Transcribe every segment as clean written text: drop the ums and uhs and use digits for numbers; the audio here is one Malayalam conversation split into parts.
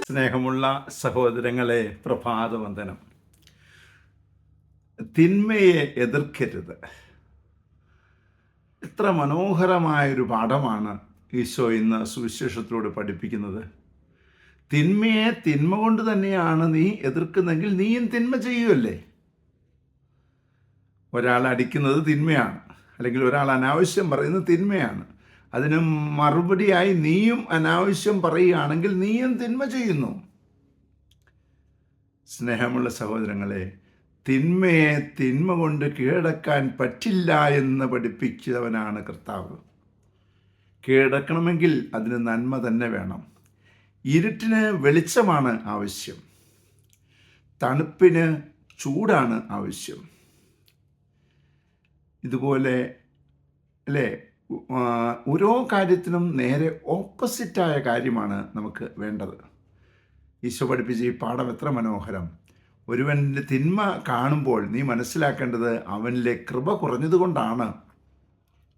സ്നേഹമുള്ള സഹോദരങ്ങളെ, പ്രഭാതവന്ദനം. തിന്മയെ എതിർക്കരുത്. എത്ര മനോഹരമായൊരു പാഠമാണ് ഈശോ ഇന്ന് സുവിശേഷത്തിലൂടെ പഠിപ്പിക്കുന്നത്. തിന്മയെ തിന്മ കൊണ്ട് തന്നെയാണ് നീ എതിർക്കുന്നെങ്കിൽ നീയും തിന്മ ചെയ്യുമല്ലേ. ഒരാൾ അടിക്കുന്നത് തിന്മയാണ്, അല്ലെങ്കിൽ ഒരാൾ അനാവശ്യം പറയുന്നത് തിന്മയാണ്. അതിന് മറുപടിയായി നീയും അനാവശ്യം പറയുകയാണെങ്കിൽ നീയും തിന്മ ചെയ്യുന്നു. സ്നേഹമുള്ള സഹോദരങ്ങളെ, തിന്മയെ തിന്മ കൊണ്ട് കീഴടക്കാൻ പറ്റില്ല എന്ന് പഠിപ്പിച്ചവനാണ് കർത്താവ്. കീഴടക്കണമെങ്കിൽ അതിന് നന്മ തന്നെ വേണം. ഇരുട്ടിന് വെളിച്ചമാണ് ആവശ്യം, തണുപ്പിന് ചൂടാണ് ആവശ്യം. ഇതുപോലെ അല്ലേ, ഓരോ കാര്യത്തിനും നേരെ ഓപ്പോസിറ്റായ കാര്യമാണ് നമുക്ക് വേണ്ടത്. ഈശോ പഠിപ്പിച്ച ഈ പാഠം എത്ര മനോഹരം. ഒരുവൻ്റെ തിന്മ കാണുമ്പോൾ നീ മനസ്സിലാക്കേണ്ടത് അവനിലെ കൃപ കുറഞ്ഞതുകൊണ്ടാണ്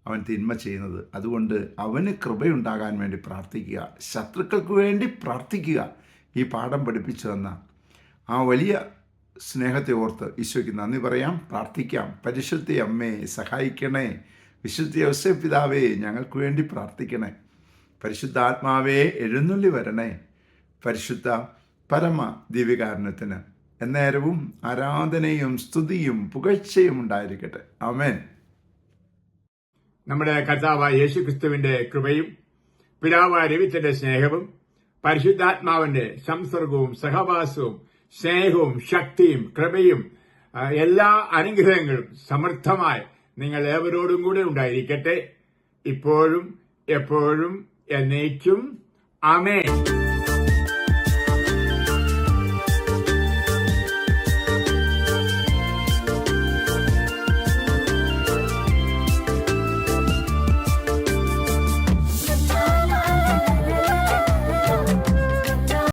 അവൻ തിന്മ ചെയ്യുന്നത്. അതുകൊണ്ട് അവന് കൃപയുണ്ടാകാൻ വേണ്ടി പ്രാർത്ഥിക്കുക, ശത്രുക്കൾക്ക് വേണ്ടി പ്രാർത്ഥിക്കുക. ഈ പാഠം പഠിപ്പിച്ചു തന്ന ആ വലിയ സ്നേഹത്തെ ഓർത്ത് ഈശോയ്ക്ക് നന്ദി പറയാം, പ്രാർത്ഥിക്കാം. പരിശുദ്ധ അമ്മേ സഹായിക്കണേ, വിശുദ്ധ യോസേപ്പ് പിതാവേ ഞങ്ങൾക്ക് വേണ്ടി പ്രാർത്ഥിക്കണേ, പരിശുദ്ധാത്മാവേ എഴുന്നള്ളി വരണേ. പരിശുദ്ധ പരമ ദിവ്യകാരുണ്യത്തിന് എന്നേരവും ആരാധനയും സ്തുതിയും പുകഴ്ചയും ഉണ്ടായിരിക്കട്ടെ. ആമേൻ. നമ്മുടെ കർത്താവായ യേശുക്രിസ്തുവിന്റെ കൃപയും പിതാവായ ദൈവത്തിന്റെ സ്നേഹവും പരിശുദ്ധാത്മാവിന്റെ സംസർഗവും സഹവാസവും സ്നേഹവും ശക്തിയും കൃപയും എല്ലാ അനുഗ്രഹങ്ങളും സമൃദ്ധമായി നിങ്ങൾ ഏവരോടും കൂടെ ഉണ്ടായിരിക്കട്ടെ, ഇപ്പോഴും എപ്പോഴും എന്നേക്കും. ആമേൻ.